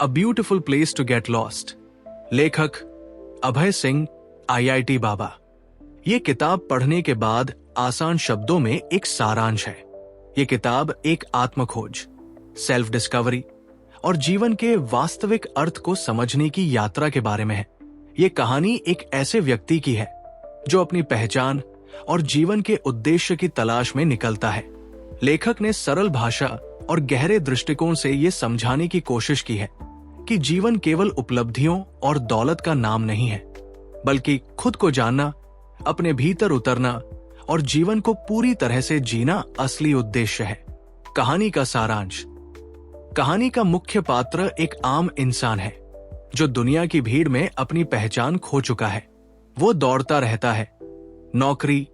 A beautiful place to get lost. लेखक Abhay Singh, IIT बाबा। ये किताब पढ़ने के बाद आसान शब्दों में एक सारांश है। ये किताब एक आत्मखोज, सेल्फ डिस्कवरी और जीवन के वास्तविक अर्थ को समझने की यात्रा के बारे में है। ये कहानी एक ऐसे व्यक्ति की है जो अपनी पहचान और जीवन के उद्देश्य की तलाश में निकलता है। लेखक ने सरल भाषा और गहरे दृष्टिकोण से ये समझाने की कोशिश की है कि जीवन केवल उपलब्धियों और दौलत का नाम नहीं है, बल्कि खुद को जानना, अपने भीतर उतरना और जीवन को पूरी तरह से जीना असली उद्देश्य है। कहानी का सारांश। कहानी का मुख्य पात्र एक आम इंसान है जो दुनिया की भीड़ में अपनी पहचान खो चुका है। वो दौड़ता रहता है, नौकरी,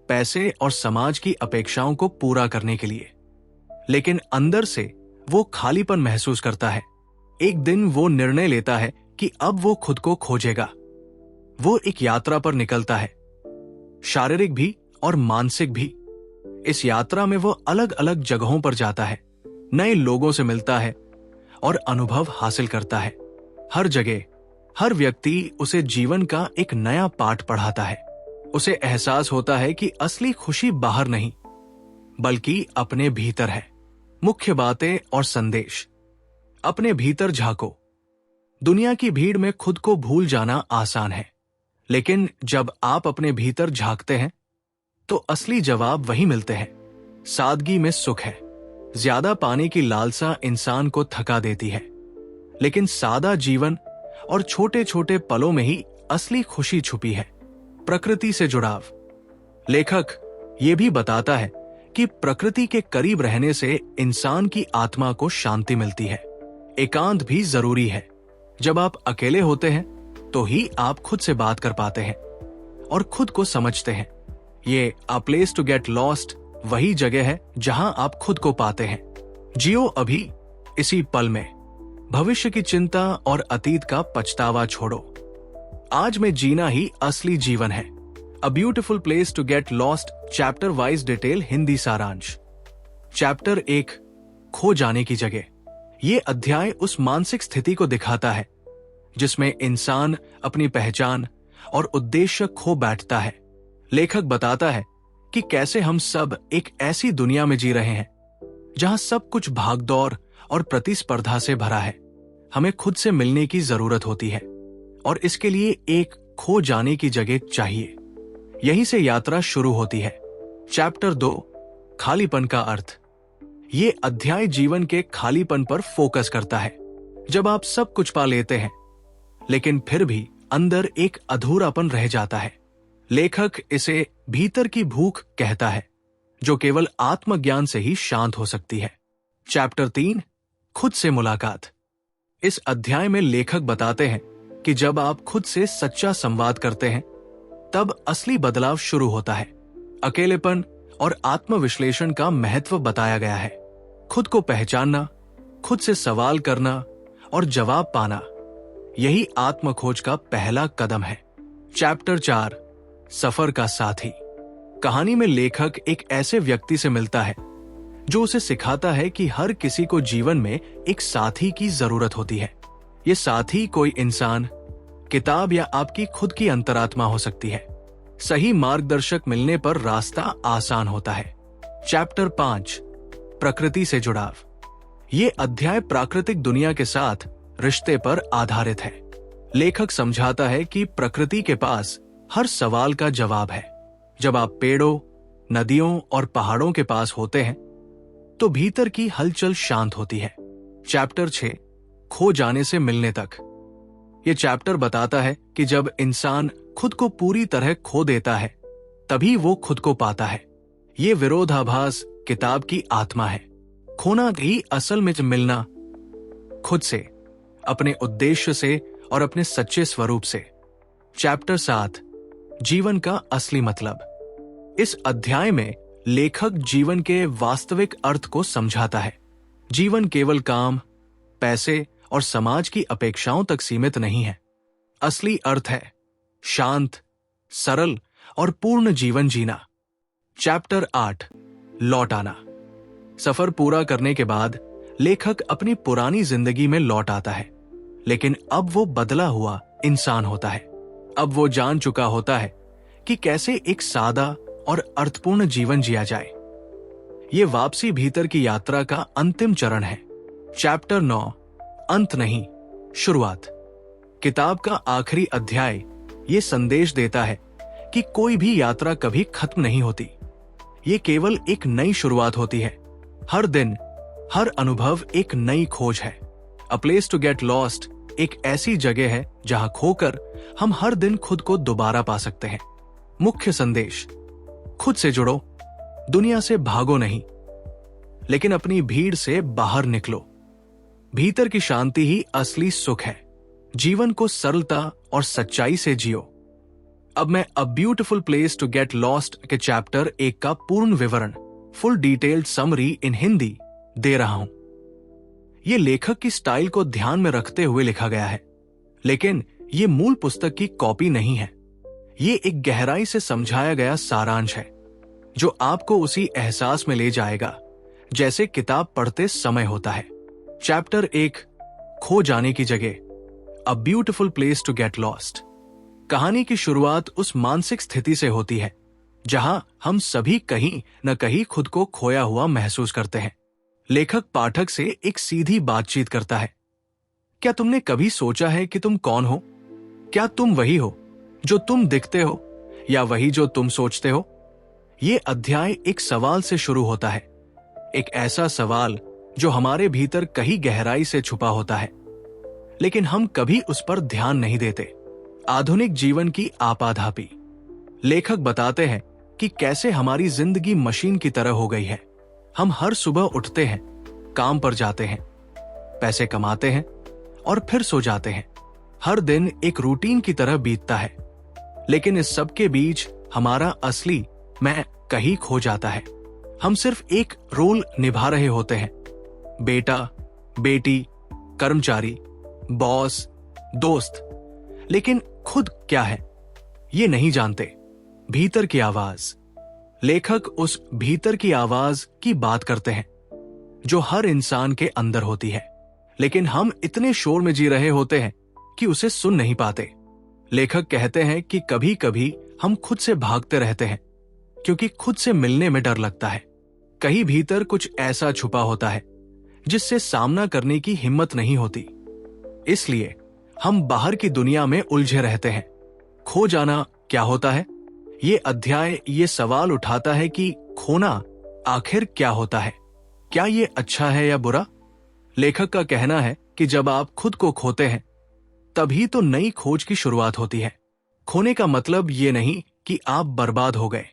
पैसे और समाज की अपेक्षाओं को पूरा करने के लिए, लेकिन अंदर से वो खालीपन महसूस करता है। एक दिन वो निर्णय लेता है कि अब वो खुद को खोजेगा। वो एक यात्रा पर निकलता है, शारीरिक भी और मानसिक भी। इस यात्रा में वो अलग अलग जगहों पर जाता है, नए लोगों से मिलता है और अनुभव हासिल करता है। हर जगह हर व्यक्ति उसे जीवन का एक नया पाठ पढ़ाता है। उसे एहसास होता है कि असली खुशी बाहर नहीं, बल्कि अपने भीतर है। मुख्य बातें और संदेश। अपने भीतर झांको। दुनिया की भीड़ में खुद को भूल जाना आसान है, लेकिन जब आप अपने भीतर झांकते हैं तो असली जवाब वही मिलते हैं। सादगी में सुख है। ज्यादा पाने की लालसा इंसान को थका देती है, लेकिन सादा जीवन और छोटे छोटे पलों में ही असली खुशी छुपी है। प्रकृति से जुड़ाव। लेखक ये भी बताता है कि प्रकृति के करीब रहने से इंसान की आत्मा को शांति मिलती है। एकांत भी जरूरी है। जब आप अकेले होते हैं तो ही आप खुद से बात कर पाते हैं और खुद को समझते हैं। ये a place to get lost वही जगह है जहां आप खुद को पाते हैं। जियो अभी, इसी पल में। भविष्य की चिंता और अतीत का पछतावा छोड़ो। आज में जीना ही असली जीवन है। A beautiful place to get lost chapter wise detail Hindi सारांश। चैप्टर 1, खो जाने की जगह। ये अध्याय उस मानसिक स्थिति को दिखाता है जिसमें इंसान अपनी पहचान और उद्देश्य खो बैठता है। लेखक बताता है कि कैसे हम सब एक ऐसी दुनिया में जी रहे हैं जहां सब कुछ भागदौड़ और प्रतिस्पर्धा से भरा है। हमें खुद से मिलने की जरूरत होती है और इसके लिए एक खो जाने की जगह चाहिए। यहीं से यात्रा शुरू होती है। चैप्टर 2, खालीपन का अर्थ। ये अध्याय जीवन के खालीपन पर फोकस करता है। जब आप सब कुछ पा लेते हैं लेकिन फिर भी अंदर एक अधूरापन रह जाता है। लेखक इसे भीतर की भूख कहता है, जो केवल आत्मज्ञान से ही शांत हो सकती है। चैप्टर 3, खुद से मुलाकात। इस अध्याय में लेखक बताते हैं कि जब आप खुद से सच्चा संवाद करते हैं तब असली बदलाव शुरू होता है। अकेलेपन और आत्मविश्लेषण का महत्व बताया गया है। खुद को पहचानना, खुद से सवाल करना और जवाब पाना, यही आत्मखोज का पहला कदम है। चैप्टर 4, सफर का साथी। कहानी में लेखक एक ऐसे व्यक्ति से मिलता है जो उसे सिखाता है कि हर किसी को जीवन में एक साथी की जरूरत होती है। ये साथी कोई इंसान, किताब या आपकी खुद की अंतरात्मा हो सकती है। सही मार्गदर्शक मिलने पर रास्ता आसान होता है। चैप्टर 5, प्रकृति से जुड़ाव। ये अध्याय प्राकृतिक दुनिया के साथ रिश्ते पर आधारित है। लेखक समझाता है कि प्रकृति के पास हर सवाल का जवाब है। जब आप पेड़ों, नदियों और पहाड़ों के पास होते हैं तो भीतर की हलचल शांत होती है। चैप्टर 6, खो जाने से मिलने तक। ये चैप्टर बताता है कि जब इंसान खुद को पूरी तरह खो देता है तभी वो खुद को पाता है। ये विरोधाभास किताब की आत्मा है। खोना ही असल में मिलना, खुद से, अपने उद्देश्य से और अपने सच्चे स्वरूप से। चैप्टर 7, जीवन का असली मतलब। इस अध्याय में लेखक जीवन के वास्तविक अर्थ को समझाता है। जीवन केवल काम, पैसे और समाज की अपेक्षाओं तक सीमित नहीं है। असली अर्थ है शांत, सरल और पूर्ण जीवन जीना। चैप्टर 8, लौट आना। सफर पूरा करने के बाद लेखक अपनी पुरानी जिंदगी में लौट आता है, लेकिन अब वो बदला हुआ इंसान होता है। अब वो जान चुका होता है कि कैसे एक सादा और अर्थपूर्ण जीवन जिया जाए। ये वापसी भीतर की यात्रा का अंतिम चरण है। चैप्टर 9, अंत नहीं, शुरुआत। किताब का आखिरी अध्याय ये संदेश देता है कि कोई भी यात्रा कभी खत्म नहीं होती। ये केवल एक नई शुरुआत होती है। हर दिन, हर अनुभव एक नई खोज है। A place to get lost एक ऐसी जगह है जहां खोकर हम हर दिन खुद को दोबारा पा सकते हैं। मुख्य संदेश: खुद से जुड़ो, दुनिया से भागो नहीं, लेकिन अपनी भीड़ से बाहर निकलो। भीतर की शांति ही असली सुख है। जीवन को सरलता और सच्चाई से जियो। अब मैं a beautiful place to get lost के चैप्टर 1 का पूर्ण विवरण, full detailed summary in Hindi दे रहा हूं। यह लेखक की स्टाइल को ध्यान में रखते हुए लिखा गया है, लेकिन यह मूल पुस्तक की कॉपी नहीं है। ये एक गहराई से समझाया गया सारांश है जो आपको उसी एहसास में ले जाएगा जैसे किताब पढ़ते समय होता है। चैप्टर 1, खो जाने की जगह, a beautiful place to get lost. कहानी की शुरुआत उस मानसिक स्थिति से होती है जहां हम सभी कहीं न कहीं खुद को खोया हुआ महसूस करते हैं। लेखक पाठक से एक सीधी बातचीत करता है। क्या तुमने कभी सोचा है कि तुम कौन हो? क्या तुम वही हो जो तुम दिखते हो, या वही जो तुम सोचते हो? ये अध्याय एक सवाल से शुरू होता है, एक ऐसा सवाल जो हमारे भीतर कहीं गहराई से छुपा होता है, लेकिन हम कभी उस पर ध्यान नहीं देते। आधुनिक जीवन की आपाधापी। लेखक बताते हैं कि कैसे हमारी जिंदगी मशीन की तरह हो गई है। हम हर सुबह उठते हैं, काम पर जाते हैं, पैसे कमाते हैं और फिर सो जाते हैं। हर दिन एक रूटीन की तरह बीतता है, लेकिन इस सब के बीच हमारा असली मैं कहीं खो जाता है। हम सिर्फ एक रोल निभा रहे होते हैं, बेटा, बेटी, कर्मचारी, बॉस, दोस्त, लेकिन खुद क्या है ये नहीं जानते। भीतर की आवाज। लेखक उस भीतर की आवाज की बात करते हैं जो हर इंसान के अंदर होती है, लेकिन हम इतने शोर में जी रहे होते हैं कि उसे सुन नहीं पाते। लेखक कहते हैं कि कभी कभी हम खुद से भागते रहते हैं क्योंकि खुद से मिलने में डर लगता है। कहीं भीतर कुछ ऐसा छुपा होता है जिससे सामना करने की हिम्मत नहीं होती। इसलिए हम बाहर की दुनिया में उलझे रहते हैं। खो जाना क्या होता है? ये अध्याय ये सवाल उठाता है कि खोना आखिर क्या होता है? क्या ये अच्छा है या बुरा? लेखक का कहना है कि जब आप खुद को खोते हैं तभी तो नई खोज की शुरुआत होती है। खोने का मतलब ये नहीं कि आप बर्बाद हो गए,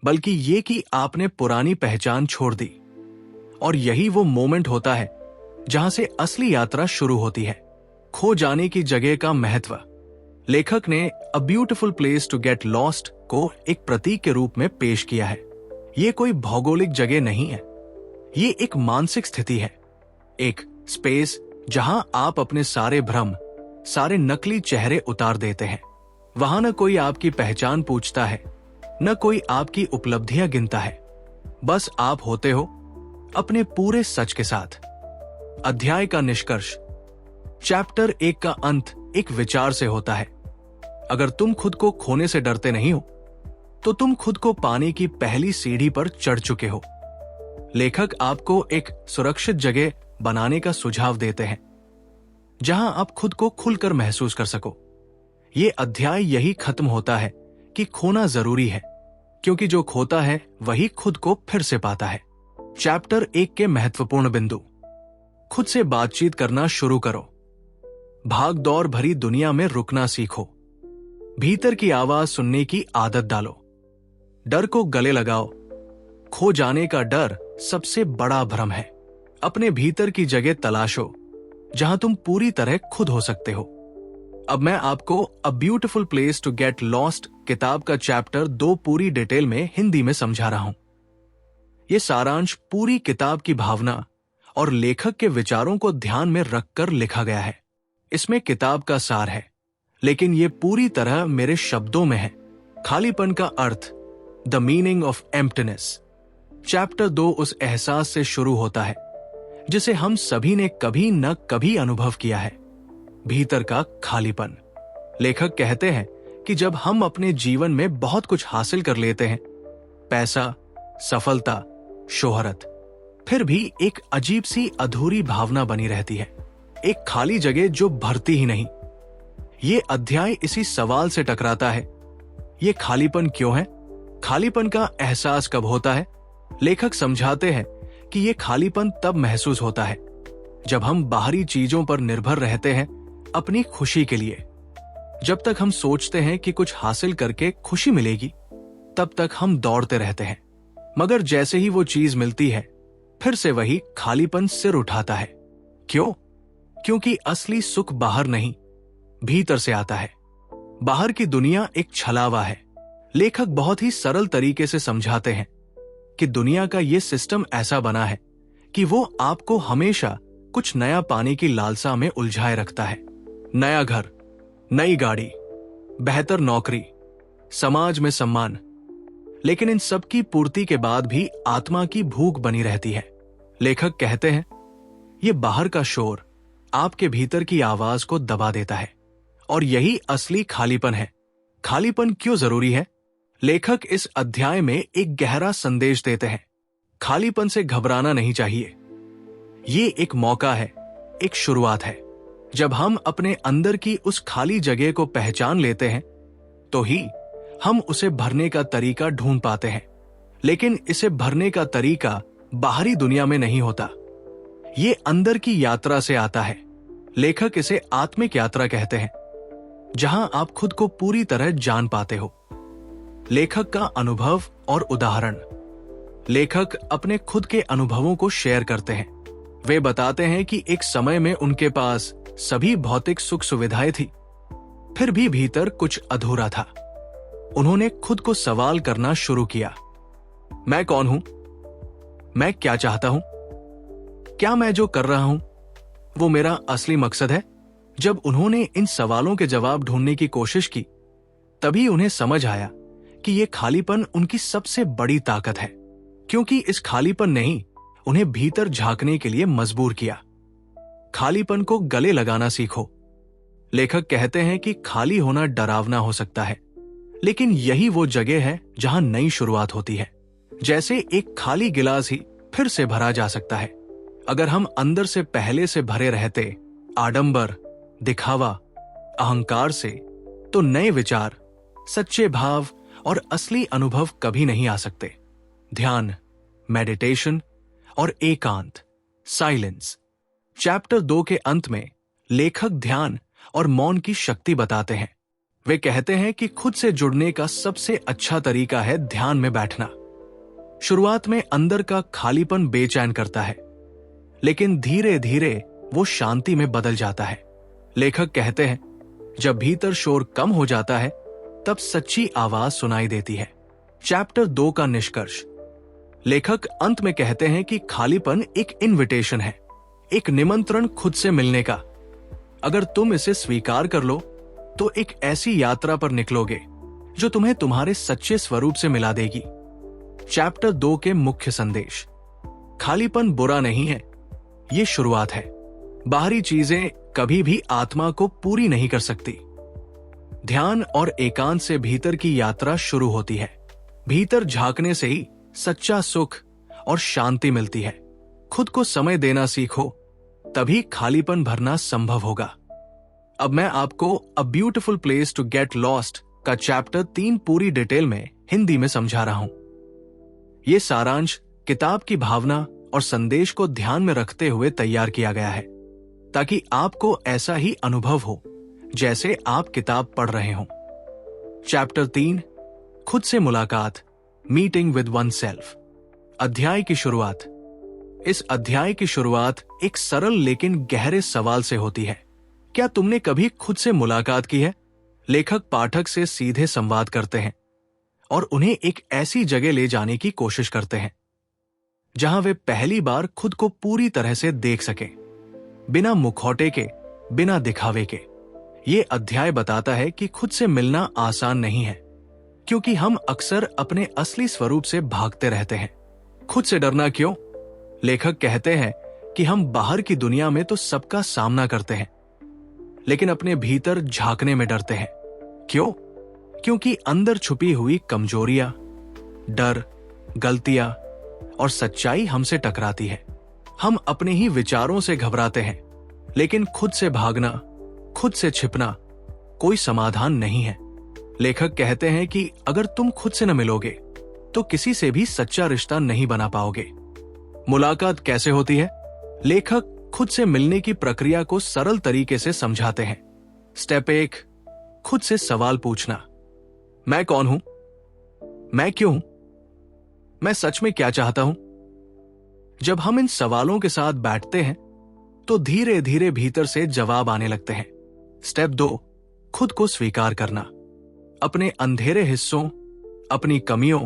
बल्कि ये कि आपने पुरानी पहचान छोड़ दी। और यही वो मोमेंट होता है जहां से असली यात्रा शुरू होती है। खो जाने की जगह का महत्व। लेखक ने a beautiful place to get lost को एक प्रतीक के रूप में पेश किया है। ये कोई भौगोलिक जगह नहीं है, ये एक मानसिक स्थिति है, एक स्पेस जहां आप अपने सारे भ्रम, सारे नकली चेहरे उतार देते हैं। वहां न कोई आपकी पहचान पूछता है, न कोई आपकी उपलब्धियां गिनता है, बस आप होते हो अपने पूरे सच के साथ। अध्याय का निष्कर्ष। चैप्टर 1 का अंत एक विचार से होता है। अगर तुम खुद को खोने से डरते नहीं हो तो तुम खुद को पाने की पहली सीढ़ी पर चढ़ चुके हो। लेखक आपको एक सुरक्षित जगह बनाने का सुझाव देते हैं जहां आप खुद को खुलकर महसूस कर सको। ये अध्याय यही खत्म होता है कि खोना जरूरी है, क्योंकि जो खोता है वही खुद को फिर से पाता है। चैप्टर 1 के महत्वपूर्ण बिंदु। खुद से बातचीत करना शुरू करो। भाग दौड़ भरी दुनिया में रुकना सीखो। भीतर की आवाज सुनने की आदत डालो। डर को गले लगाओ। खो जाने का डर सबसे बड़ा भ्रम है। अपने भीतर की जगह तलाशो जहां तुम पूरी तरह खुद हो सकते हो। अब मैं आपको a beautiful place to get lost किताब का चैप्टर 2 पूरी डिटेल में हिंदी में समझा रहा हूं। यह सारांश पूरी किताब की भावना और लेखक के विचारों को ध्यान में रखकर लिखा गया है। इसमें किताब का सार है, लेकिन यह पूरी तरह मेरे शब्दों में है। खालीपन का अर्थ, the meaning of emptiness. Chapter 2 उस एहसास से शुरू होता है जिसे हम सभी ने कभी न कभी अनुभव किया है, भीतर का खालीपन। लेखक कहते हैं कि जब हम अपने जीवन में बहुत कुछ हासिल कर लेते हैं, पैसा, सफलता, शोहरत, फिर भी एक अजीब सी अधूरी भावना बनी रहती है, एक खाली जगह जो भरती ही नहीं। ये अध्याय इसी सवाल से टकराता है, ये खालीपन क्यों है? खालीपन का एहसास कब होता है? लेखक समझाते हैं कि ये खालीपन तब महसूस होता है जब हम बाहरी चीजों पर निर्भर रहते हैं अपनी खुशी के लिए। जब तक हम सोचते हैं कि कुछ हासिल करके खुशी मिलेगी, तब तक हम दौड़ते रहते हैं, मगर जैसे ही वो चीज मिलती है, फिर से वही खालीपन सिर उठाता है। क्यों? क्योंकि असली सुख बाहर नहीं, भीतर से आता है। बाहर की दुनिया एक छलावा है। लेखक बहुत ही सरल तरीके से समझाते हैं कि दुनिया का ये सिस्टम ऐसा बना है कि वो आपको हमेशा कुछ नया पाने की लालसा में उलझाए रखता है। नया घर, नई गाड़ी, बेहतर नौकरी, समाज में सम्मान। लेकिन इन सब की पूर्ति के बाद भी आत्मा की भूख बनी रहती है। लेखक कहते हैं, ये बाहर का शोर आपके भीतर की आवाज को दबा देता है, और यही असली खालीपन है। खालीपन क्यों जरूरी है? लेखक इस अध्याय में एक गहरा संदेश देते हैं। खालीपन से घबराना नहीं चाहिए। ये एक मौका है, एक शुरुआत है। जब हम अपने अंदर की उस खाली जगह को पहचान लेते हैं, तो ही हम उसे भरने का तरीका ढूंढ पाते हैं। लेकिन इसे भरने का तरीका बाहरी दुनिया में नहीं होता, ये अंदर की यात्रा से आता है। लेखक इसे आत्मिक यात्रा कहते हैं, जहां आप खुद को पूरी तरह जान पाते हो। लेखक का अनुभव और उदाहरण। लेखक अपने खुद के अनुभवों को शेयर करते हैं। वे बताते हैं कि एक समय में उनके पास सभी भौतिक सुख सुविधाएं थी, फिर भी भीतर कुछ अधूरा था। उन्होंने खुद को सवाल करना शुरू किया, मैं कौन हूं? मैं क्या चाहता हूं? क्या मैं जो कर रहा हूं वो मेरा असली मकसद है? जब उन्होंने इन सवालों के जवाब ढूंढने की कोशिश की, तभी उन्हें समझ आया कि ये खालीपन उनकी सबसे बड़ी ताकत है, क्योंकि इस खालीपन ने ही उन्हें भीतर झांकने के लिए मजबूर किया। खालीपन को गले लगाना सीखो। लेखक कहते हैं कि खाली होना डरावना हो सकता है, लेकिन यही वो जगह है जहां नई शुरुआत होती है। जैसे एक खाली गिलास ही फिर से भरा जा सकता है। अगर हम अंदर से पहले से भरे रहते, आडंबर, दिखावा, अहंकार से, तो नए विचार, सच्चे भाव और असली अनुभव कभी नहीं आ सकते। ध्यान, मेडिटेशन और एकांत, साइलेंस। चैप्टर 2 के अंत में लेखक ध्यान और मौन की शक्ति बताते हैं। वे कहते हैं कि खुद से जुड़ने का सबसे अच्छा तरीका है ध्यान में बैठना। शुरुआत में अंदर का खालीपन बेचैन करता है, लेकिन धीरे धीरे वो शांति में बदल जाता है। लेखक कहते हैं, जब भीतर शोर कम हो जाता है, तब सच्ची आवाज सुनाई देती है। चैप्टर 2 का निष्कर्ष। लेखक अंत में कहते हैं कि खालीपन एक इनविटेशन है, एक निमंत्रण खुद से मिलने का। अगर तुम इसे स्वीकार कर लो, तो एक ऐसी यात्रा पर निकलोगे जो तुम्हें तुम्हारे सच्चे स्वरूप से मिला देगी। चैप्टर 2 के मुख्य संदेश। खालीपन बुरा नहीं है, ये शुरुआत है। बाहरी चीजें कभी भी आत्मा को पूरी नहीं कर सकती। ध्यान और एकांत से भीतर की यात्रा शुरू होती है। भीतर झांकने से ही सच्चा सुख और शांति मिलती है। खुद को समय देना सीखो, तभी खालीपन भरना संभव होगा। अब मैं आपको a beautiful place to get lost का चैप्टर 3 पूरी डिटेल में हिंदी में समझा रहा हूं। यह सारांश किताब की भावना और संदेश को ध्यान में रखते हुए तैयार किया गया है, ताकि आपको ऐसा ही अनुभव हो जैसे आप किताब पढ़ रहे हों। चैप्टर 3, खुद से मुलाकात, मीटिंग विद वन सेल्फ। अध्याय की शुरुआत। इस अध्याय की शुरुआत एक सरल लेकिन गहरे सवाल से होती है। क्या तुमने कभी खुद से मुलाकात की है? लेखक पाठक से सीधे संवाद करते हैं और उन्हें एक ऐसी जगह ले जाने की कोशिश करते हैं जहां वे पहली बार खुद को पूरी तरह से देख सकें, बिना मुखौटे के, बिना दिखावे के। ये अध्याय बताता है कि खुद से मिलना आसान नहीं है, क्योंकि हम अक्सर अपने असली स्वरूप से भागते रहते हैं। खुद से डरना क्यों? लेखक कहते हैं कि हम बाहर की दुनिया में तो सबका सामना करते हैं, लेकिन अपने भीतर झांकने में डरते हैं। क्यों? क्योंकि अंदर छुपी हुई कमजोरियां, डर, गलतियां और सच्चाई हमसे टकराती है। हम अपने ही विचारों से घबराते हैं, लेकिन खुद से भागना, खुद से छिपना कोई समाधान नहीं है। लेखक कहते हैं कि अगर तुम खुद से न मिलोगे तो किसी से भी सच्चा रिश्ता नहीं बना पाओगे। मुलाकात कैसे होती है? लेखक खुद से मिलने की प्रक्रिया को सरल तरीके से समझाते हैं। स्टेप 1, खुद से सवाल पूछना। मैं कौन हूं? मैं क्यों? मैं सच में क्या चाहता हूं? जब हम इन सवालों के साथ बैठते हैं तो धीरे धीरे भीतर से जवाब आने लगते हैं। स्टेप 2, खुद को स्वीकार करना। अपने अंधेरे हिस्सों, अपनी कमियों,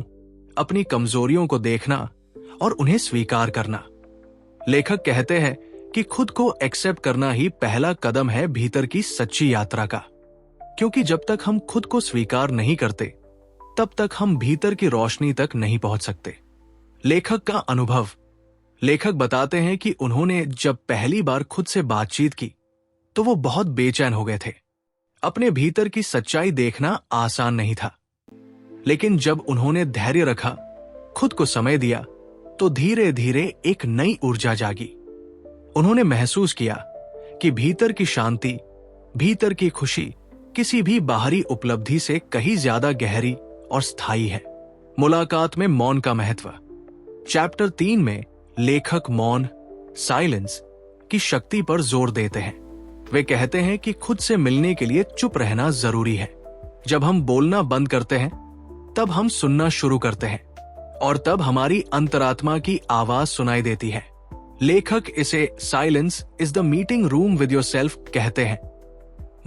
अपनी कमजोरियों को देखना और उन्हें स्वीकार करना। लेखक कहते हैं कि खुद को एक्सेप्ट करना ही पहला कदम है भीतर की सच्ची यात्रा का, क्योंकि जब तक हम खुद को स्वीकार नहीं करते तब तक हम भीतर की रोशनी तक नहीं पहुंच सकते। लेखक का अनुभव। लेखक बताते हैं कि उन्होंने जब पहली बार खुद से बातचीत की तो वो बहुत बेचैन हो गए थे। अपने भीतर की सच्चाई देखना आसान नहीं था, लेकिन जब उन्होंने धैर्य रखा, खुद को समय दिया, तो धीरे धीरे एक नई ऊर्जा जागी। उन्होंने महसूस किया कि भीतर की शांति, भीतर की खुशी किसी भी बाहरी उपलब्धि से कहीं ज्यादा गहरी और स्थायी है। मुलाकात में मौन का महत्व। चैप्टर 3 में लेखक मौन, साइलेंस की शक्ति पर जोर देते हैं। वे कहते हैं कि खुद से मिलने के लिए चुप रहना जरूरी है। जब हम बोलना बंद करते हैं तब हम सुनना शुरू करते हैं और तब हमारी अंतरात्मा की आवाज सुनाई देती है। लेखक इसे silence is the meeting room with yourself कहते हैं।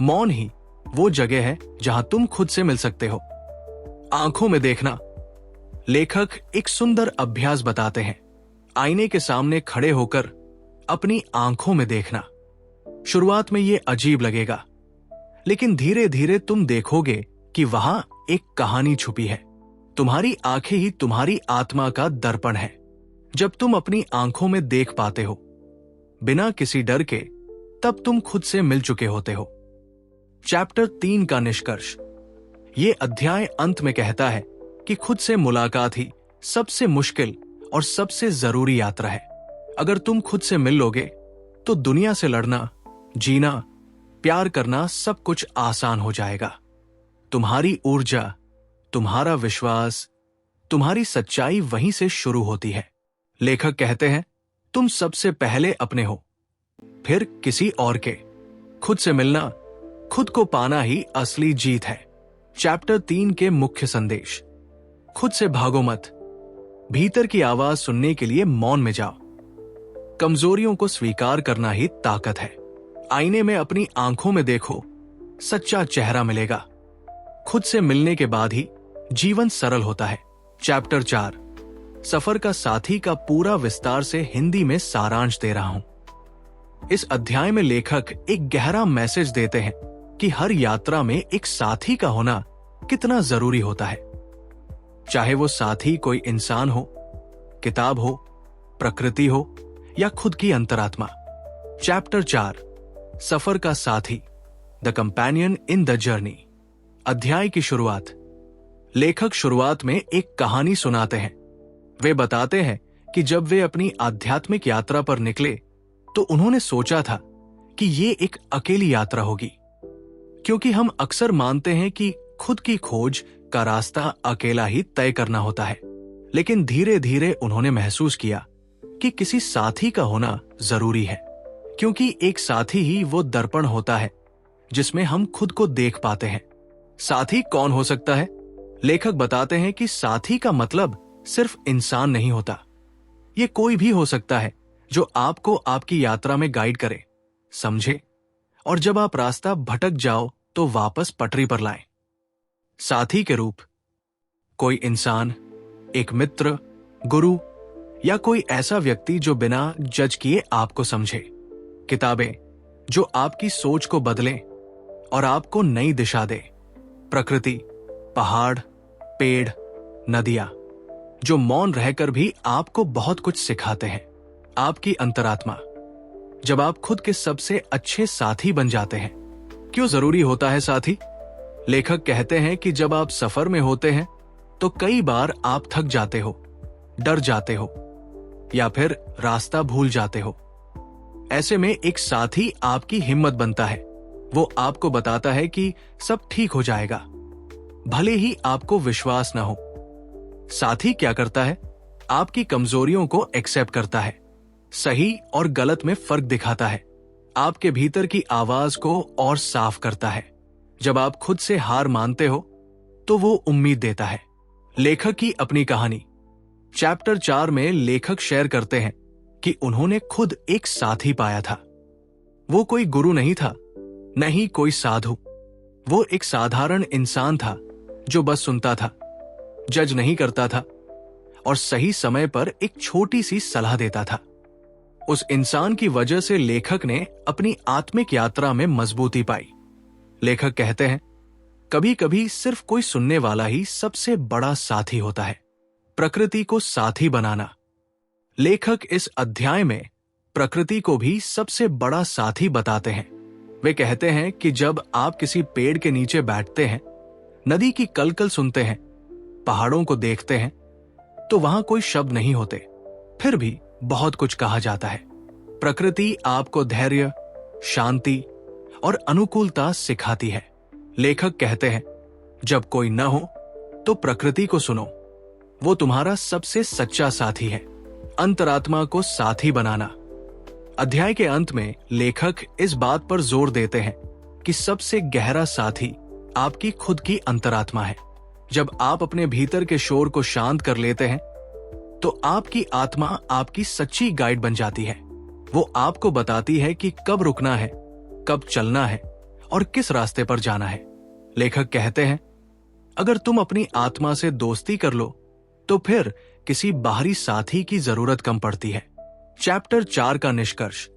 मौन ही वो जगह है जहां तुम खुद से मिल सकते हो। आंखों में देखना। लेखक एक सुंदर अभ्यास बताते हैं। आईने के सामने खड़े होकर अपनी आंखों में देखना। शुरुआत में ये अजीब लगेगा, लेकिन धीरे धीरे तुम देखोगे कि वहां एक कहानी छुपी है। तुम्हारी आंखें ही तुम्हारी आत्मा का दर्पण है। जब तुम अपनी आंखों में देख पाते हो बिना किसी डर के, तब तुम खुद से मिल चुके होते हो। चैप्टर 3 का निष्कर्ष। ये अध्याय अंत में कहता है कि खुद से मुलाकात ही सबसे मुश्किल और सबसे जरूरी यात्रा है। अगर तुम खुद से मिल लोगे तो दुनिया से लड़ना, जीना, प्यार करना सब कुछ आसान हो जाएगा। तुम्हारी ऊर्जा, तुम्हारा विश्वास, तुम्हारी सच्चाई वहीं से शुरू होती है। लेखक कहते हैं, तुम सबसे पहले अपने हो, फिर किसी और के। खुद से मिलना, खुद को पाना ही असली जीत है। चैप्टर 3 के मुख्य संदेश। खुद से भागो मत। भीतर की आवाज सुनने के लिए मौन में जाओ। कमजोरियों को स्वीकार करना ही ताकत है। आईने में अपनी आंखों में देखो, सच्चा चेहरा मिलेगा। खुद से मिलने के बाद ही जीवन सरल होता है। चैप्टर 4, सफर का साथी का पूरा विस्तार से हिंदी में सारांश दे रहा हूं। इस अध्याय में लेखक एक गहरा मैसेज देते हैं कि हर यात्रा में एक साथी का होना कितना जरूरी होता है। चाहे वो साथी कोई इंसान हो, किताब हो, प्रकृति हो या खुद की अंतरात्मा। चैप्टर 4, सफर का साथी, the companion in the journey. अध्याय की शुरुआत। लेखक शुरुआत में एक कहानी सुनाते हैं। वे बताते हैं कि जब वे अपनी आध्यात्मिक यात्रा पर निकले तो उन्होंने सोचा था कि ये एक अकेली यात्रा होगी, क्योंकि हम अक्सर मानते हैं कि खुद की खोज का रास्ता अकेला ही तय करना होता है। लेकिन धीरे धीरे उन्होंने महसूस किया कि किसी साथी का होना जरूरी है, क्योंकि एक साथी ही वो दर्पण होता है जिसमें हम खुद को देख पाते हैं। साथी कौन हो सकता है? लेखक बताते हैं कि साथी का मतलब सिर्फ इंसान नहीं होता। ये कोई भी हो सकता है जो आपको आपकी यात्रा में गाइड करे, समझे और जब आप रास्ता भटक जाओ तो वापस पटरी पर लाए। साथी के रूप। कोई इंसान, एक मित्र, गुरु या कोई ऐसा व्यक्ति जो बिना जज किए आपको समझे। किताबें जो आपकी सोच को बदलें और आपको नई दिशा दे। प्रकृति, पहाड़, पेड़, नदियां जो मौन रहकर भी आपको बहुत कुछ सिखाते हैं। आपकी अंतरात्मा, जब आप खुद के सबसे अच्छे साथी बन जाते हैं। क्यों जरूरी होता है साथी? लेखक कहते हैं कि जब आप सफर में होते हैं तो कई बार आप थक जाते हो, डर जाते हो या फिर रास्ता भूल जाते हो। ऐसे में एक साथी आपकी हिम्मत बनता है। वो आपको बताता है कि सब ठीक हो जाएगा, भले ही आपको विश्वास न हो। साथी क्या करता है? आपकी कमजोरियों को एक्सेप्ट करता है, सही और गलत में फर्क दिखाता है, आपके भीतर की आवाज को और साफ करता है। जब आप खुद से हार मानते हो तो वो उम्मीद देता है। लेखक की अपनी कहानी चैप्टर 4 में लेखक शेयर करते हैं कि उन्होंने खुद एक साथी पाया था। वो कोई गुरु नहीं था, नहीं कोई साधु। वो एक साधारण इंसान था जो बस सुनता था, जज नहीं करता था और सही समय पर एक छोटी सी सलाह देता था। उस इंसान की वजह से लेखक ने अपनी आत्मिक यात्रा में मजबूती पाई। लेखक कहते हैं, कभी कभी सिर्फ कोई सुनने वाला ही सबसे बड़ा साथी होता है। प्रकृति को साथी बनाना। लेखक इस अध्याय में प्रकृति को भी सबसे बड़ा साथी बताते हैं। वे कहते हैं कि जब आप किसी पेड़ के नीचे बैठते हैं, नदी की कलकल सुनते हैं, पहाड़ों को देखते हैं, तो वहां कोई शब्द नहीं होते, फिर भी बहुत कुछ कहा जाता है। प्रकृति आपको धैर्य, शांति और अनुकूलता सिखाती है। लेखक कहते हैं, जब कोई न हो तो प्रकृति को सुनो, वो तुम्हारा सबसे सच्चा साथी है। अंतरात्मा को साथी बनाना। अध्याय के अंत में लेखक इस बात पर जोर देते हैं कि सबसे गहरा साथी आपकी खुद की अंतरात्मा है। जब आप अपने भीतर के शोर को शांत कर लेते हैं तो आपकी आत्मा आपकी सच्ची गाइड बन जाती है। वो आपको बताती है कि कब रुकना है, कब चलना है और किस रास्ते पर जाना है। लेखक कहते हैं, अगर तुम अपनी आत्मा से दोस्ती कर लो तो फिर किसी बाहरी साथी की जरूरत कम पड़ती है। चैप्टर 4 का निष्कर्ष।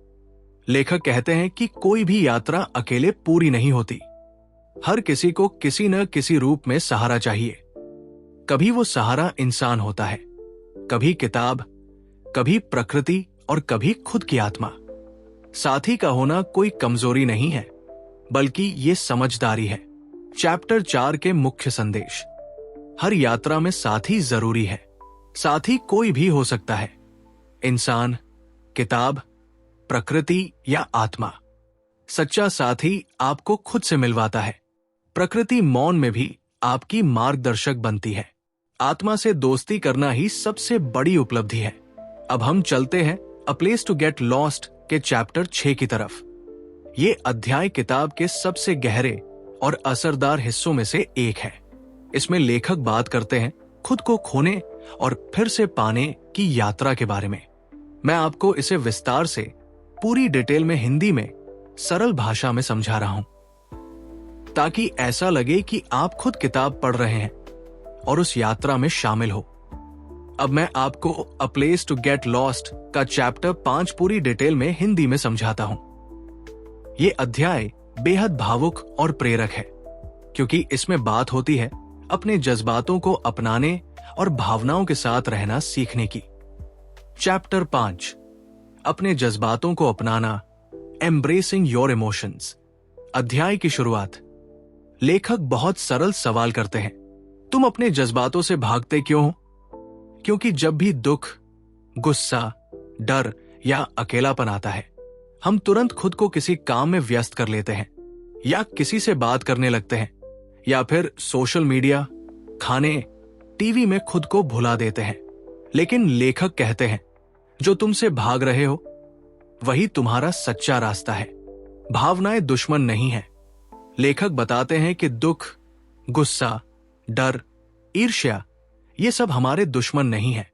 लेखक कहते हैं कि कोई भी यात्रा अकेले पूरी नहीं होती। हर किसी को किसी न किसी रूप में सहारा चाहिए। कभी वो सहारा इंसान होता है, कभी किताब, कभी प्रकृति और कभी खुद की आत्मा। साथी का होना कोई कमजोरी नहीं है, बल्कि ये समझदारी है। चैप्टर 4 के मुख्य संदेश। हर यात्रा में साथी जरूरी है। साथी कोई भी हो सकता है, इंसान, किताब, प्रकृति या आत्मा। सच्चा साथी आपको खुद से मिलवाता है। प्रकृति मौन में भी आपकी मार्गदर्शक बनती है। आत्मा से दोस्ती करना ही सबसे बड़ी उपलब्धि है। अब हम चलते हैं a place to get lost के चैप्टर 6 की तरफ। ये अध्याय किताब के सबसे गहरे और असरदार हिस्सों में से एक है। इसमें लेखक बात करते हैं खुद को खोने और फिर से पाने की यात्रा के बारे में। मैं आपको इसे विस्तार से पूरी डिटेल में हिंदी में सरल भाषा में समझा रहा हूं, ताकि ऐसा लगे कि आप खुद किताब पढ़ रहे हैं और उस यात्रा में शामिल हो। अब मैं आपको a place to get lost का चैप्टर 5 पूरी डिटेल में हिंदी में समझाता हूं। ये अध्याय बेहद भावुक और प्रेरक है, क्योंकि इसमें बात होती है अपने जज्बातों को अपनाने और भावनाओं के साथ रहना सीखने की। चैप्टर 5, अपने जज्बातों को अपनाना, एम्ब्रेसिंग योर इमोशंस। अध्याय की शुरुआत। लेखक बहुत सरल सवाल करते हैं, तुम अपने जज्बातों से भागते क्यों हो? क्योंकि जब भी दुख, गुस्सा, डर या अकेलापन आता है, हम तुरंत खुद को किसी काम में व्यस्त कर लेते हैं, या किसी से बात करने लगते हैं, या फिर सोशल मीडिया, खाने, टीवी में खुद को भुला देते हैं। लेकिन लेखक कहते हैं, जो तुमसे भाग रहे हो वही तुम्हारा सच्चा रास्ता है। भावनाएं दुश्मन नहीं है। लेखक बताते हैं कि दुख, गुस्सा, डर, ईर्ष्या, ये सब हमारे दुश्मन नहीं है,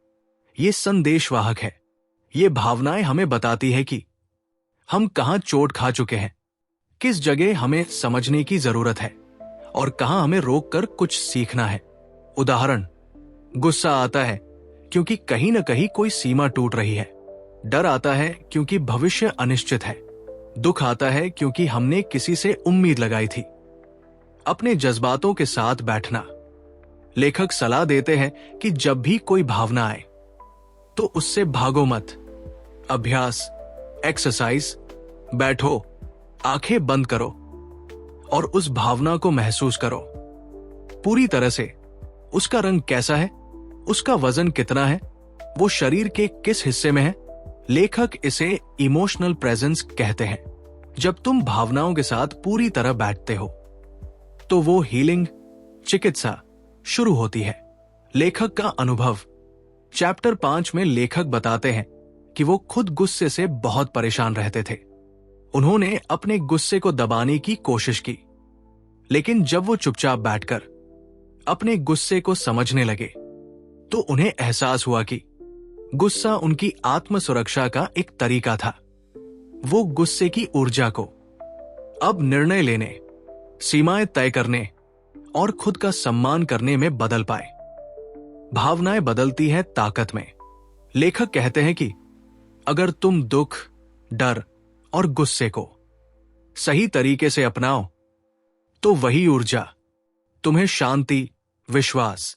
ये संदेशवाहक है। ये भावनाएं हमें बताती है कि हम कहां चोट खा चुके हैं, किस जगह हमें समझने की जरूरत है और कहां हमें रोककर कुछ सीखना है। उदाहरण, गुस्सा आता है क्योंकि कहीं न कहीं कोई सीमा टूट रही है। डर आता है क्योंकि भविष्य अनिश्चित है। दुख आता है क्योंकि हमने किसी से उम्मीद लगाई थी। अपने जज्बातों के साथ बैठना। लेखक सलाह देते हैं कि जब भी कोई भावना आए तो उससे भागो मत। अभ्यास, एक्सरसाइज, बैठो, आंखें बंद करो और उस भावना को महसूस करो पूरी तरह से। उसका रंग कैसा है, उसका वजन कितना है, वो शरीर के किस हिस्से में है। लेखक इसे इमोशनल प्रेजेंस कहते हैं। जब तुम भावनाओं के साथ पूरी तरह बैठते हो तो वो हीलिंग, चिकित्सा शुरू होती है। लेखक का अनुभव। चैप्टर 5 में लेखक बताते हैं कि वो खुद गुस्से से बहुत परेशान रहते थे। उन्होंने अपने गुस्से को दबाने की कोशिश की, लेकिन जब वो चुपचाप बैठकर अपने गुस्से को समझने लगे तो उन्हें एहसास हुआ कि गुस्सा उनकी आत्म सुरक्षा का एक तरीका था। वो गुस्से की ऊर्जा को अब निर्णय लेने, सीमाएं तय करने और खुद का सम्मान करने में बदल पाए। भावनाएं बदलती हैं ताकत में। लेखक कहते हैं कि अगर तुम दुख, डर और गुस्से को सही तरीके से अपनाओ तो वही ऊर्जा तुम्हें शांति, विश्वास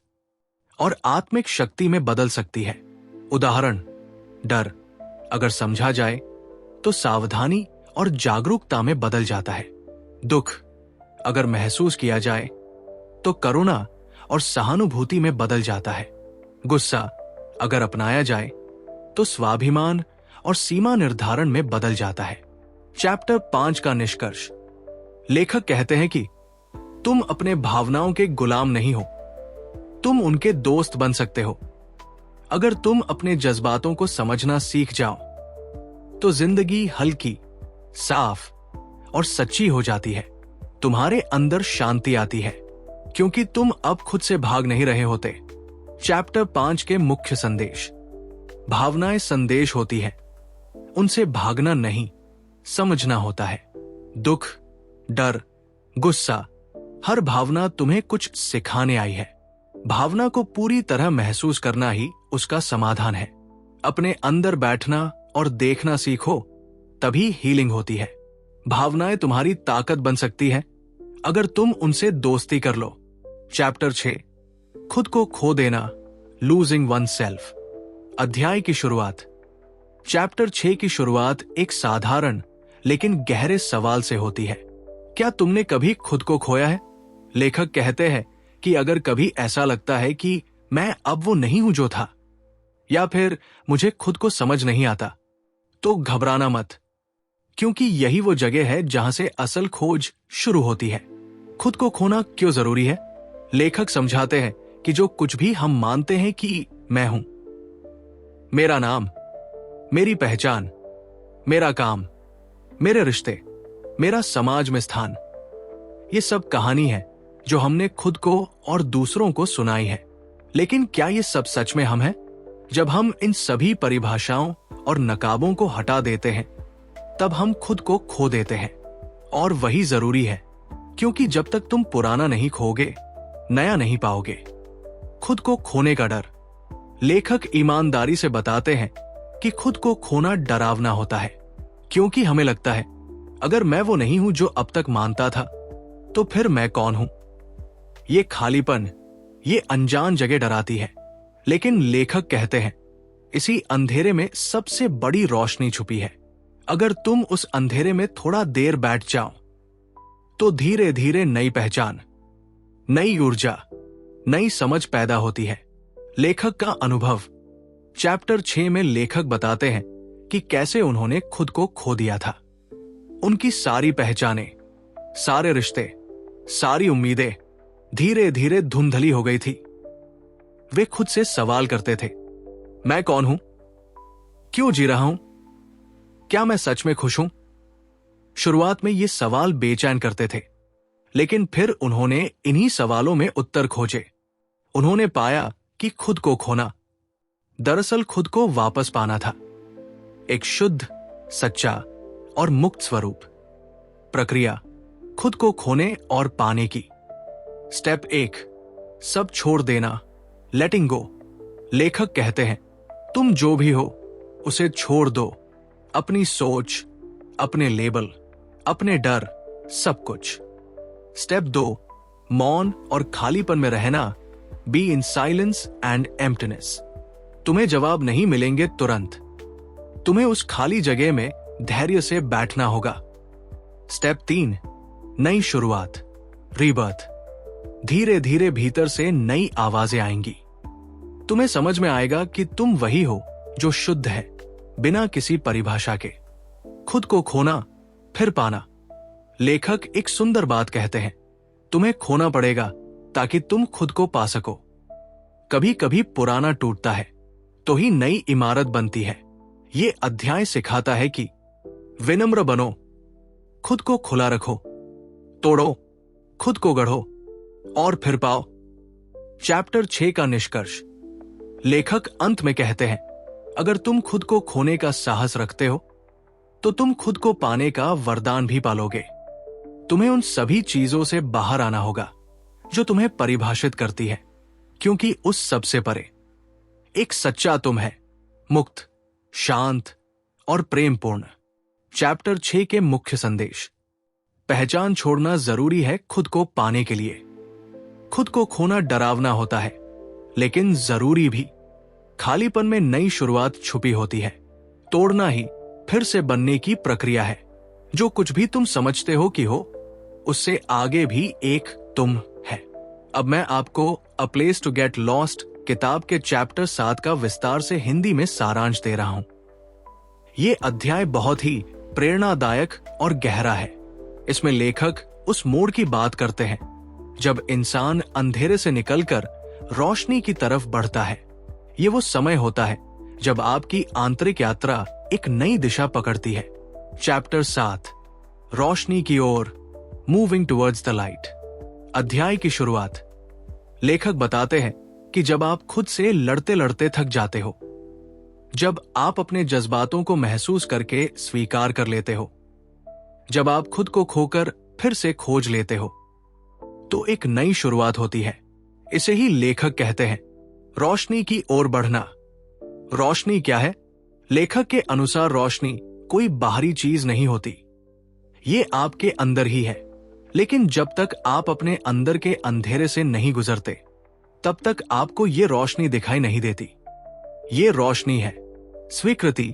और आत्मिक शक्ति में बदल सकती है। उदाहरण, डर अगर समझा जाए तो सावधानी और जागरूकता में बदल जाता है। दुख अगर महसूस किया जाए तो करुणा और सहानुभूति में बदल जाता है। गुस्सा अगर अपनाया जाए तो स्वाभिमान और सीमा निर्धारण में बदल जाता है। चैप्टर 5 का निष्कर्ष। लेखक कहते हैं कि तुम अपने भावनाओं के गुलाम नहीं हो, तुम उनके दोस्त बन सकते हो। अगर तुम अपने जज्बातों को समझना सीख जाओ तो जिंदगी हल्की, साफ और सच्ची हो जाती है। तुम्हारे अंदर शांति आती है क्योंकि तुम अब खुद से भाग नहीं रहे होते। चैप्टर 5 के मुख्य संदेश। भावनाएं संदेश होती है, उनसे भागना नहीं, समझना होता है। दुख, डर, गुस्सा, हर भावना तुम्हें कुछ सिखाने आई है। भावना को पूरी तरह महसूस करना ही उसका समाधान है। अपने अंदर बैठना और देखना सीखो, तभी हीलिंग होती है। भावनाएं तुम्हारी ताकत बन सकती है अगर तुम उनसे दोस्ती कर लो। चैप्टर 6, खुद को खो देना, लूजिंग वन सेल्फ। अध्याय की शुरुआत। चैप्टर 6 की शुरुआत एक साधारण लेकिन गहरे सवाल से होती है। क्या तुमने कभी खुद को खोया है? लेखक कहते हैं कि अगर कभी ऐसा लगता है कि मैं अब वो नहीं हूं जो था, या फिर मुझे खुद को समझ नहीं आता, तो घबराना मत, क्योंकि यही वो जगह है जहां से असल खोज शुरू होती है। खुद को खोना क्यों जरूरी है? लेखक समझाते हैं कि जो कुछ भी हम मानते हैं कि मैं हूं, मेरा नाम, मेरी पहचान, मेरा काम, मेरे रिश्ते, मेरा समाज में स्थान, ये सब कहानी है जो हमने खुद को और दूसरों को सुनाई है। लेकिन क्या ये सब सच में हम हैं? जब हम इन सभी परिभाषाओं और नकाबों को हटा देते हैं, तब हम खुद को खो देते हैं। और वही जरूरी है, क्योंकि जब तक तुम पुराना नहीं खोगे, नया नहीं पाओगे। खुद को खोने का डर। लेखक ईमानदारी से बताते हैं कि खुद को खोना डरावना होता है, क्योंकि हमें लगता है अगर मैं वो नहीं हूं जो अब तक मानता था, तो फिर मैं कौन हूं? ये खालीपन, ये अनजान जगह डराती है। लेकिन लेखक कहते हैं इसी अंधेरे में सबसे बड़ी रोशनी छुपी है। अगर तुम उस अंधेरे में थोड़ा देर बैठ जाओ तो धीरे धीरे नई पहचान, नई ऊर्जा, नई समझ पैदा होती है। लेखक का अनुभव। चैप्टर 6 में लेखक बताते हैं कि कैसे उन्होंने खुद को खो दिया था। उनकी सारी पहचानें, सारे रिश्ते, सारी उम्मीदें धीरे धीरे धुंधली हो गई थी। वे खुद से सवाल करते थे, मैं कौन हूं? क्यों जी रहा हूं? क्या मैं सच में खुश हूं? शुरुआत में ये सवाल बेचैन करते थे, लेकिन फिर उन्होंने इन्हीं सवालों में उत्तर खोजे। उन्होंने पाया कि खुद को खोना दरअसल खुद को वापस पाना था। एक शुद्ध, सच्चा और मुक्त स्वरूप। प्रक्रिया, खुद को खोने और पाने की। स्टेप 1, सब छोड़ देना, लेटिंग गो। लेखक कहते हैं तुम जो भी हो उसे छोड़ दो। अपनी सोच, अपने लेबल, अपने डर, सब कुछ। स्टेप 2, मौन और खालीपन में रहना, be in silence and emptiness. तुम्हें जवाब नहीं मिलेंगे तुरंत, तुम्हें उस खाली जगह में धैर्य से बैठना होगा। स्टेप 3, नई शुरुआत, रीबर्थ। धीरे धीरे भीतर से नई आवाजें आएंगी। तुम्हें समझ में आएगा कि तुम वही हो जो शुद्ध है, बिना किसी परिभाषा के। खुद को खोना फिर पाना। लेखक एक सुंदर बात कहते हैं, तुम्हें खोना पड़ेगा ताकि तुम खुद को पा सको। कभी कभी पुराना टूटता है तो ही नई इमारत बनती है। ये अध्याय सिखाता है कि विनम्र बनो, खुद को खुला रखो, तोड़ो, खुद को गढ़ो और फिर पाओ। चैप्टर 6 का निष्कर्ष। लेखक अंत में कहते हैं, अगर तुम खुद को खोने का साहस रखते हो तो तुम खुद को पाने का वरदान भी पालोगे। तुम्हें उन सभी चीजों से बाहर आना होगा जो तुम्हें परिभाषित करती है, क्योंकि उस सबसे परे एक सच्चा तुम है, मुक्त, शांत और प्रेमपूर्ण। चैप्टर 6 के मुख्य संदेश। पहचान छोड़ना जरूरी है खुद को पाने के लिए। खुद को खोना डरावना होता है, लेकिन जरूरी भी। खालीपन में नई शुरुआत छुपी होती है। तोड़ना ही फिर से बनने की प्रक्रिया है। जो कुछ भी तुम समझते हो कि हो, उससे आगे भी एक तुम है। अब मैं आपको a place to get lost किताब के चैप्टर 7 का विस्तार से हिंदी में सारांश दे रहा हूं। ये अध्याय बहुत ही प्रेरणादायक और गहरा है। इसमें लेखक उस मोड़ की बात करते हैं जब इंसान अंधेरे से निकलकर रोशनी की तरफ बढ़ता है। ये वो समय होता है जब आपकी आंतरिक यात्रा एक नई दिशा पकड़ती है। चैप्टर 7, रोशनी की ओर, मूविंग टुवर्ड्स द लाइट। अध्याय की शुरुआत। लेखक बताते हैं कि जब आप खुद से लड़ते लड़ते थक जाते हो, जब आप अपने जज्बातों को महसूस करके स्वीकार कर लेते हो, जब आप खुद को खोकर फिर से खोज लेते हो, तो एक नई शुरुआत होती है। इसे ही लेखक कहते हैं रोशनी की ओर बढ़ना। रोशनी क्या है? लेखक के अनुसार रोशनी कोई बाहरी चीज नहीं होती, ये आपके अंदर ही है। लेकिन जब तक आप अपने अंदर के अंधेरे से नहीं गुजरते, तब तक आपको ये रोशनी दिखाई नहीं देती। ये रोशनी है स्वीकृति,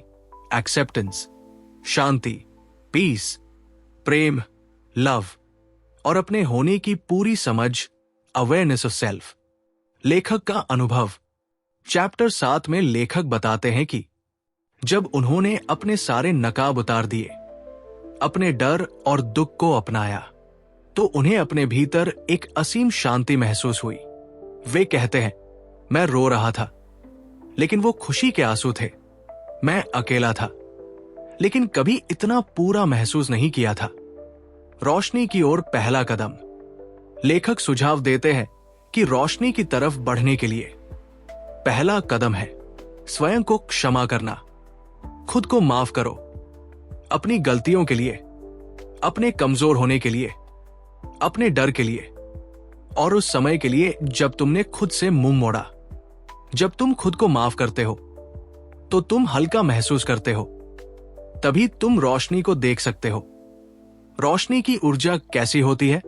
एक्सेप्टेंस, शांति, पीस, प्रेम, लव और अपने होने की पूरी समझ, अवेयरनेस ऑफ सेल्फ। लेखक का अनुभव। चैप्टर 7 में लेखक बताते हैं कि जब उन्होंने अपने सारे नकाब उतार दिए, अपने डर और दुख को अपनाया, तो उन्हें अपने भीतर एक असीम शांति महसूस हुई। वे कहते हैं, मैं रो रहा था, लेकिन वो खुशी के आंसू थे। मैं अकेला था, लेकिन कभी इतना पूरा महसूस नहीं किया था। रोशनी की ओर पहला कदम। लेखक सुझाव देते हैं कि रोशनी की तरफ बढ़ने के लिए पहला कदम है स्वयं को क्षमा करना। खुद को माफ करो, अपनी गलतियों के लिए, अपने कमजोर होने के लिए, अपने डर के लिए और उस समय के लिए जब तुमने खुद से मुंह मोड़ा। जब तुम खुद को माफ करते हो तो तुम हल्का महसूस करते हो, तभी तुम रोशनी को देख सकते हो। रोशनी की ऊर्जा कैसी होती है?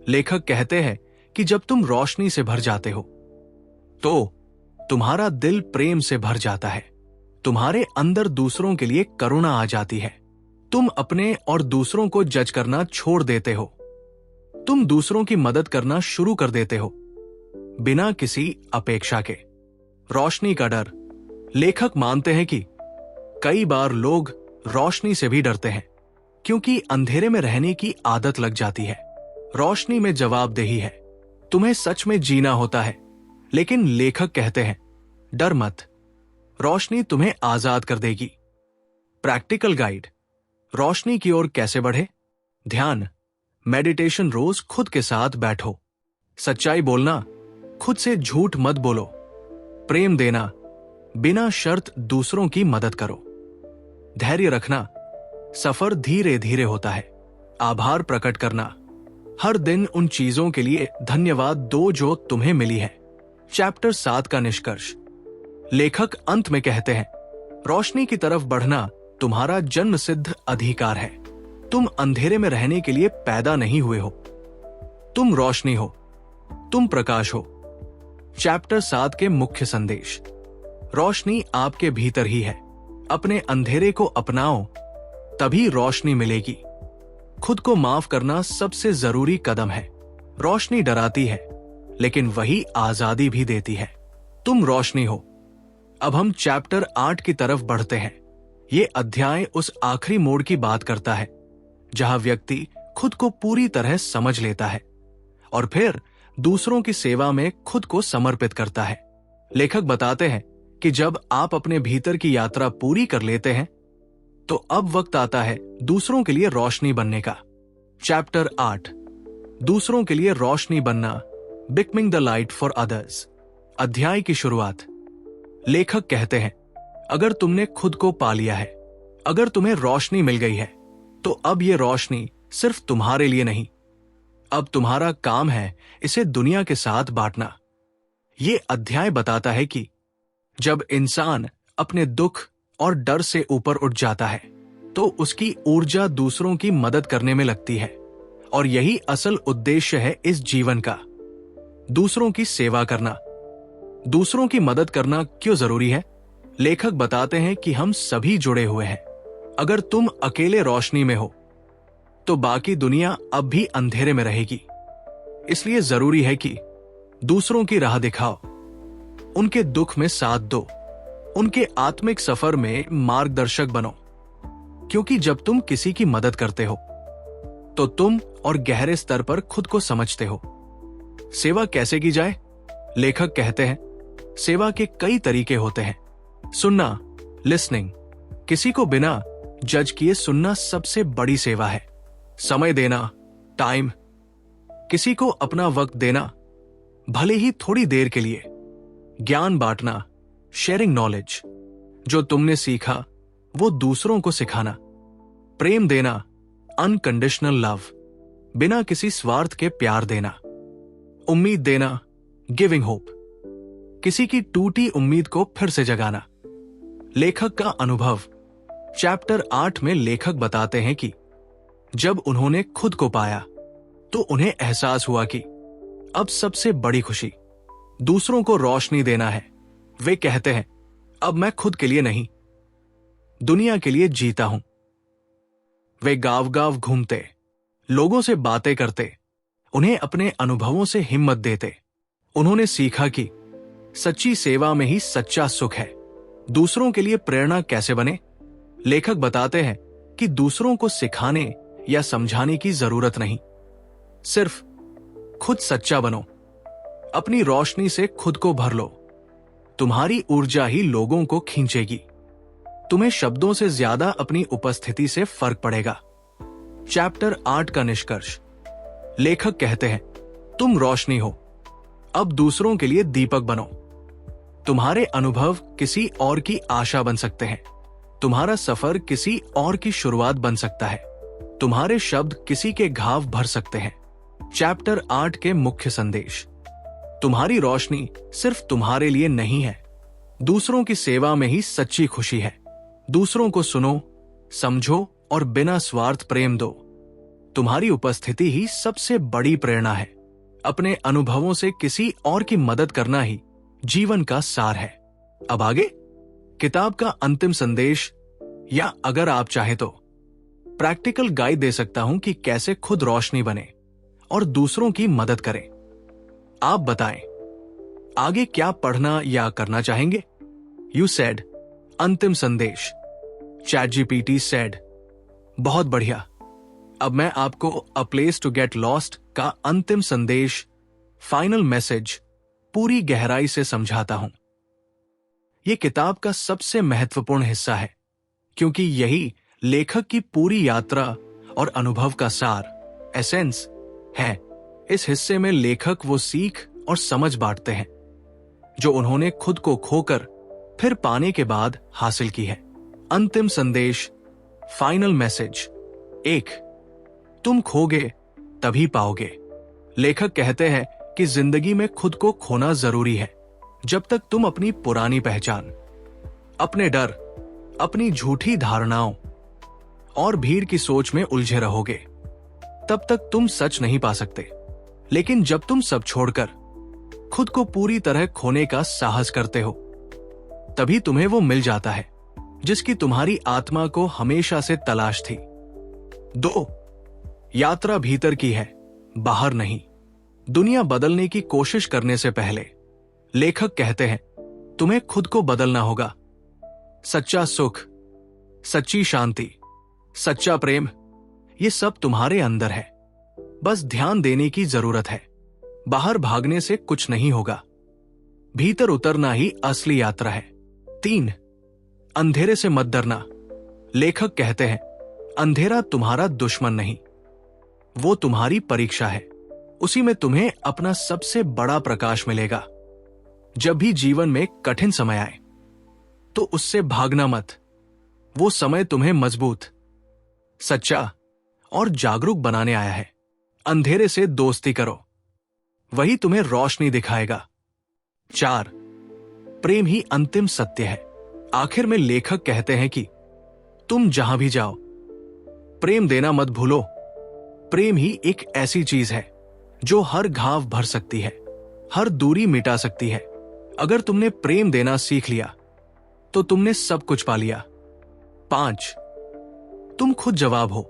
लेखक कहते हैं कि जब तुम रोशनी से भर जाते हो तो तुम्हारा दिल प्रेम से भर जाता है। तुम्हारे अंदर दूसरों के लिए करुणा आ जाती है। तुम अपने और दूसरों को जज करना छोड़ देते हो। तुम दूसरों की मदद करना शुरू कर देते हो, बिना किसी अपेक्षा के। रोशनी का डर। लेखक मानते हैं कि कई बार लोग रोशनी से भी डरते हैं, क्योंकि अंधेरे में रहने की आदत लग जाती है। रोशनी में जवाबदेही है, तुम्हें सच में जीना होता है। लेकिन लेखक कहते हैं, डर मत, रोशनी तुम्हें आजाद कर देगी। Practical guide. रोशनी की ओर कैसे बढ़े? ध्यान, मेडिटेशन। रोज खुद के साथ बैठो। सच्चाई बोलना, खुद से झूठ मत बोलो। प्रेम देना, बिना शर्त दूसरों की मदद करो। धैर्य रखना, सफर धीरे धीरे होता है। आभार प्रकट करना, हर दिन उन चीजों के लिए धन्यवाद दो जो तुम्हें मिली है। चैप्टर 7 का निष्कर्ष। लेखक अंत में कहते हैं, रोशनी की तरफ बढ़ना तुम्हारा जन्म सिद्ध अधिकार है। तुम अंधेरे में रहने के लिए पैदा नहीं हुए हो। तुम रोशनी हो, तुम प्रकाश हो। चैप्टर 7 के मुख्य संदेश। रोशनी आपके भीतर ही है। अपने अंधेरे को अपनाओ, तभी रोशनी मिलेगी। खुद को माफ करना सबसे जरूरी कदम है। रोशनी डराती है, लेकिन वही आजादी भी देती है। तुम रोशनी हो। अब हम चैप्टर 8 की तरफ बढ़ते हैं। ये अध्याय उस आखिरी मोड़ की बात करता है जहां व्यक्ति खुद को पूरी तरह समझ लेता है और फिर दूसरों की सेवा में खुद को समर्पित करता है। लेखक बताते हैं कि जब आप अपने भीतर की यात्रा पूरी कर लेते हैं तो अब वक्त आता है दूसरों के लिए रोशनी बनने का। चैप्टर 8, दूसरों के लिए रोशनी बनना, becoming the light for others. अध्याय की शुरुआत। लेखक कहते हैं, अगर तुमने खुद को पा लिया है, अगर तुम्हें रोशनी मिल गई है, तो अब यह रोशनी सिर्फ तुम्हारे लिए नहीं, अब तुम्हारा काम है इसे दुनिया के साथ बांटना। यह अध्याय बताता है कि जब इंसान अपने दुख और डर से ऊपर उठ जाता है तो उसकी ऊर्जा दूसरों की मदद करने में लगती है, और यही असल उद्देश्य है इस जीवन का, दूसरों की सेवा करना। दूसरों की मदद करना क्यों जरूरी है? लेखक बताते हैं कि हम सभी जुड़े हुए हैं। अगर तुम अकेले रोशनी में हो तो बाकी दुनिया अब भी अंधेरे में रहेगी। इसलिए जरूरी है कि दूसरों की राह दिखाओ, उनके दुख में साथ दो, उनके आत्मिक सफर में मार्गदर्शक बनो। क्योंकि जब तुम किसी की मदद करते हो तो तुम और गहरे स्तर पर खुद को समझते हो। सेवा कैसे की जाए? लेखक कहते हैं, सेवा के कई तरीके होते हैं। सुनना, लिसनिंग, किसी को बिना जज किए सुनना सबसे बड़ी सेवा है। समय देना, टाइम, किसी को अपना वक्त देना, भले ही थोड़ी देर के लिए। ज्ञान बांटना, शेयरिंग नॉलेज, जो तुमने सीखा वो दूसरों को सिखाना। प्रेम देना, अनकंडीशनल लव, बिना किसी स्वार्थ के प्यार देना। उम्मीद देना, गिविंग होप, किसी की टूटी उम्मीद को फिर से जगाना। लेखक का अनुभव। चैप्टर 8 में लेखक बताते हैं कि जब उन्होंने खुद को पाया तो उन्हें एहसास हुआ कि अब सबसे बड़ी खुशी दूसरों को रोशनी देना है। वे कहते हैं, अब मैं खुद के लिए नहीं, दुनिया के लिए जीता हूं। वे गांव गांव घूमते, लोगों से बातें करते, उन्हें अपने अनुभवों से हिम्मत देते। उन्होंने सीखा कि सच्ची सेवा में ही सच्चा सुख है। दूसरों के लिए प्रेरणा कैसे बने? लेखक बताते हैं कि दूसरों को सिखाने या समझाने की जरूरत नहीं, सिर्फ खुद सच्चा बनो। अपनी रोशनी से खुद को भर लो। तुम्हारी ऊर्जा ही लोगों को खींचेगी। तुम्हें शब्दों से ज्यादा अपनी उपस्थिति से फर्क पड़ेगा। चैप्टर 8 का निष्कर्ष। लेखक कहते हैं, तुम रोशनी हो, अब दूसरों के लिए दीपक बनो। तुम्हारे अनुभव किसी और की आशा बन सकते हैं। तुम्हारा सफर किसी और की शुरुआत बन सकता है। तुम्हारे शब्द किसी के घाव भर सकते हैं। चैप्टर 8 के मुख्य संदेश। तुम्हारी रोशनी सिर्फ तुम्हारे लिए नहीं है, दूसरों की सेवा में ही सच्ची खुशी है। दूसरों को सुनो, समझो और बिना स्वार्थ प्रेम दो। तुम्हारी उपस्थिति ही सबसे बड़ी प्रेरणा है। अपने अनुभवों से किसी और की मदद करना ही जीवन का सार है। अब आगे किताब का अंतिम संदेश, या अगर आप चाहे तो प्रैक्टिकल गाइड दे सकता हूं कि कैसे खुद रोशनी बने और दूसरों की मदद करें। आप बताएं, आगे क्या पढ़ना या करना चाहेंगे? यू सेड, अंतिम संदेश। ChatGPT सेड, बहुत बढ़िया। अब मैं आपको a place to get lost का अंतिम संदेश, फाइनल मैसेज, पूरी गहराई से समझाता हूं। यह किताब का सबसे महत्वपूर्ण हिस्सा है, क्योंकि यही लेखक की पूरी यात्रा और अनुभव का सार, एसेंस है। इस हिस्से में लेखक वो सीख और समझ बांटते हैं जो उन्होंने खुद को खोकर फिर पाने के बाद हासिल की है। अंतिम संदेश, फाइनल मैसेज। 1, तुम खोगे तभी पाओगे। लेखक कहते हैं कि जिंदगी में खुद को खोना जरूरी है। जब तक तुम अपनी पुरानी पहचान, अपने डर, अपनी झूठी धारणाओं और भीड़ की सोच में उलझे रहोगे, तब तक तुम सच नहीं पा सकते। लेकिन जब तुम सब छोड़कर खुद को पूरी तरह खोने का साहस करते हो, तभी तुम्हें वो मिल जाता है। जिसकी तुम्हारी आत्मा को हमेशा से तलाश थी। 2. यात्रा भीतर की है, बाहर नहीं। दुनिया बदलने की कोशिश करने से पहले लेखक कहते हैं तुम्हें खुद को बदलना होगा। सच्चा सुख, सच्ची शांति, सच्चा प्रेम, ये सब तुम्हारे अंदर है। बस ध्यान देने की जरूरत है। बाहर भागने से कुछ नहीं होगा, भीतर उतरना ही असली यात्रा है। 3. अंधेरे से मत डरना। लेखक कहते हैं अंधेरा तुम्हारा दुश्मन नहीं, वो तुम्हारी परीक्षा है। उसी में तुम्हें अपना सबसे बड़ा प्रकाश मिलेगा। जब भी जीवन में कठिन समय आए तो उससे भागना मत। वो समय तुम्हें मजबूत, सच्चा और जागरूक बनाने आया है। अंधेरे से दोस्ती करो, वही तुम्हें रोशनी दिखाएगा। 4. प्रेम ही अंतिम सत्य है। आखिर में लेखक कहते हैं कि तुम जहां भी जाओ प्रेम देना मत भूलो। प्रेम ही एक ऐसी चीज है जो हर घाव भर सकती है, हर दूरी मिटा सकती है। अगर तुमने प्रेम देना सीख लिया तो तुमने सब कुछ पा लिया। 5. तुम खुद जवाब हो।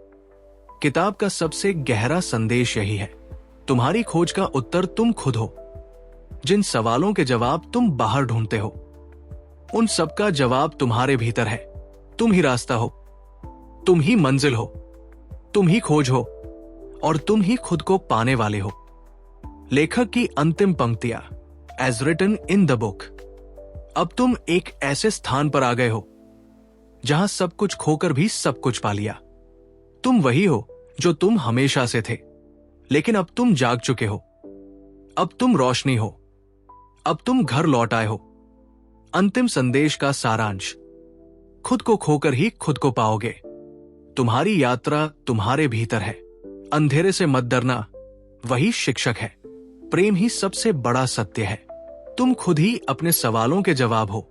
किताब का सबसे गहरा संदेश यही है, तुम्हारी खोज का उत्तर तुम खुद हो। जिन सवालों के जवाब तुम बाहर ढूंढते हो, उन सब का जवाब तुम्हारे भीतर है। तुम ही रास्ता हो, तुम ही मंजिल हो, तुम ही खोज हो और तुम ही खुद को पाने वाले हो। लेखक की अंतिम पंक्तियां, as written in the book. अब तुम एक ऐसे स्थान पर आ गए हो जहां सब कुछ खोकर भी सब कुछ पा लिया। तुम वही हो जो तुम हमेशा से थे, लेकिन अब तुम जाग चुके हो। अब तुम रोशनी हो, अब तुम घर लौट आए हो। अंतिम संदेश का सारांश, खुद को खोकर ही खुद को पाओगे। तुम्हारी यात्रा तुम्हारे भीतर है। अंधेरे से मत डरना, वही शिक्षक है। प्रेम ही सबसे बड़ा सत्य है। तुम खुद ही अपने सवालों के जवाब हो।